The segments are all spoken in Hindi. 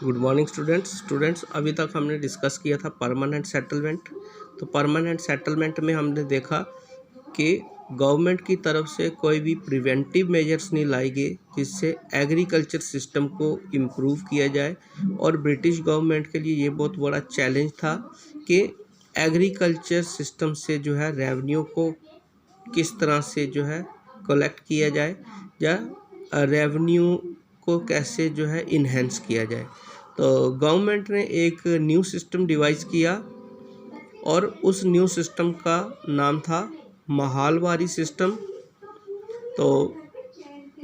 गुड मॉर्निंग स्टूडेंट्स अभी तक हमने डिस्कस किया था परमानेंट सेटलमेंट। तो परमानेंट सेटलमेंट में हमने देखा कि गवर्नमेंट की तरफ से कोई भी प्रिवेंटिव मेजर्स नहीं लाई गई जिससे एग्रीकल्चर सिस्टम को इम्प्रूव किया जाए। और ब्रिटिश गवर्नमेंट के लिए ये बहुत बड़ा चैलेंज था कि एग्रीकल्चर सिस्टम से जो है रेवेन्यू को किस तरह से जो है कलेक्ट किया जाए या रेवेन्यू को कैसे जो है इन्हेंस किया जाए। तो गवर्नमेंट ने एक न्यू सिस्टम डिवाइस किया और उस न्यू सिस्टम का नाम था महालवारी सिस्टम। तो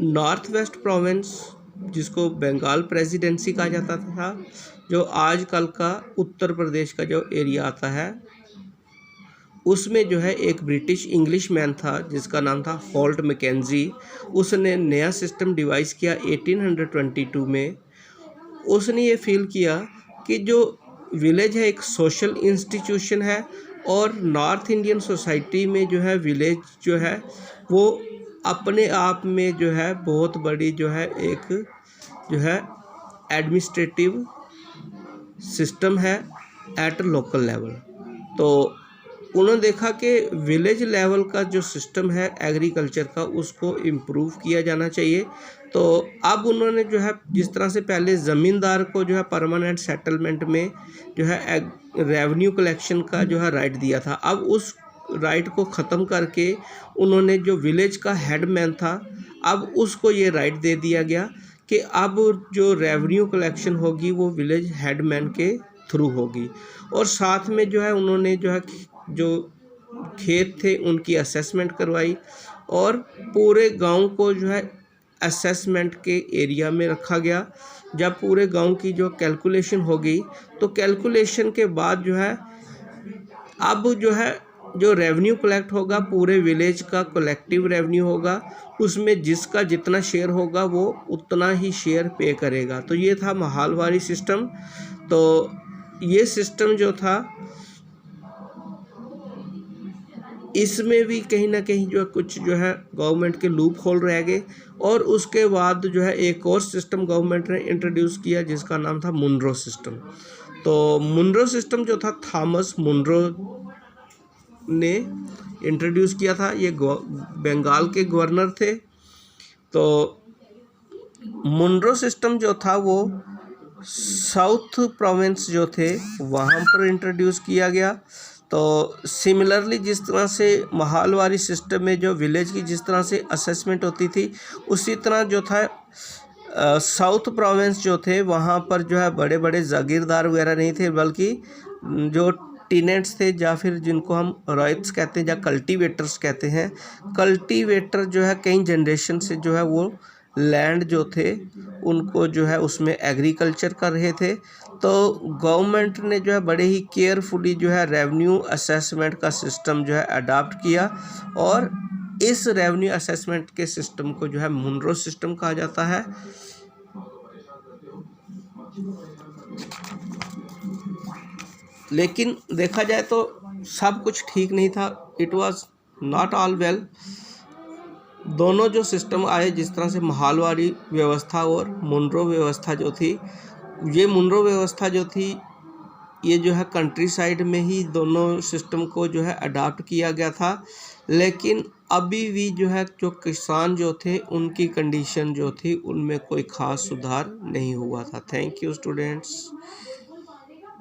नॉर्थ वेस्ट प्रोविंस, जिसको बंगाल प्रेसिडेंसी कहा जाता था, जो आजकल का उत्तर प्रदेश का जो एरिया आता है, उसमें जो है एक ब्रिटिश इंग्लिश मैन था जिसका नाम था हॉल्ट मैकेंजी। उसने नया सिस्टम डिवाइस किया 1822 में। उसने ये फील किया कि जो विलेज है एक सोशल इंस्टीट्यूशन है और नॉर्थ इंडियन सोसाइटी में जो है विलेज जो है वो अपने आप में जो है बहुत बड़ी जो है एक जो है एडमिनिस्ट्रेटिव सिस्टम है एट लोकल लेवल। तो उन्होंने देखा कि विलेज लेवल का जो सिस्टम है एग्रीकल्चर का उसको इम्प्रूव किया जाना चाहिए। तो अब उन्होंने जो है जिस तरह से पहले ज़मींदार को जो है परमानेंट सेटलमेंट में जो है रेवेन्यू कलेक्शन का जो है राइट दिया था, अब उस राइट को ख़त्म करके उन्होंने जो विलेज का हेडमैन था अब उसको ये राइट दे दिया गया कि अब जो रेवेन्यू कलेक्शन होगी वो विलेज हेडमैन के थ्रू होगी। और साथ में जो है उन्होंने जो है जो खेत थे उनकी असेसमेंट करवाई और पूरे गांव को जो है असेसमेंट के एरिया में रखा गया। जब पूरे गांव की जो कैलकुलेशन हो गई तो कैलकुलेशन के बाद जो है अब जो है जो रेवेन्यू कलेक्ट होगा पूरे विलेज का कलेक्टिव रेवेन्यू होगा, उसमें जिसका जितना शेयर होगा वो उतना ही शेयर पे करेगा। तो ये था महालवारी सिस्टम। तो ये सिस्टम जो था इसमें भी कहीं ना कहीं जो है कुछ जो है गवर्नमेंट के लूप होल रह गए। और उसके बाद जो है एक और सिस्टम गवर्नमेंट ने इंट्रोड्यूस किया जिसका नाम था मुनरो सिस्टम। तो मुनरो सिस्टम जो था थॉमस मुनरो ने इंट्रोड्यूस किया था। ये बंगाल के गवर्नर थे। तो मुनरो सिस्टम जो था वो साउथ प्रोविंस जो थे वहाँ पर इंट्रोड्यूस किया गया। तो सिमिलरली जिस तरह से महालवारी सिस्टम में जो विलेज की जिस तरह से असेसमेंट होती थी उसी तरह जो था साउथ प्रोविंस जो थे वहाँ पर जो है बड़े बड़े जागीरदार वगैरह नहीं थे, बल्कि जो टीनेंट्स थे या फिर जिनको हम रॉयट्स कहते हैं या कल्टीवेटर्स कहते हैं, कल्टीवेटर जो है कई जनरेशन से जो है वो लैंड जो थे उनको जो है उसमें एग्रीकल्चर कर रहे थे। तो गवर्नमेंट ने जो है बड़े ही केयरफुली जो है रेवेन्यू असेसमेंट का सिस्टम जो है अडॉप्ट किया और इस रेवेन्यू असेसमेंट के सिस्टम को जो है मुनरो सिस्टम कहा जाता है। लेकिन देखा जाए तो सब कुछ ठीक नहीं था, it was not all well. दोनों जो सिस्टम आए जिस तरह से महालवारी व्यवस्था और मुनरो व्यवस्था जो थी, ये मुनरो व्यवस्था जो थी ये जो है कंट्री साइड में ही दोनों सिस्टम को जो है अडॉप्ट किया गया था। लेकिन अभी भी जो है जो किसान जो थे उनकी कंडीशन जो थी उनमें कोई ख़ास सुधार नहीं हुआ था। Thank you students.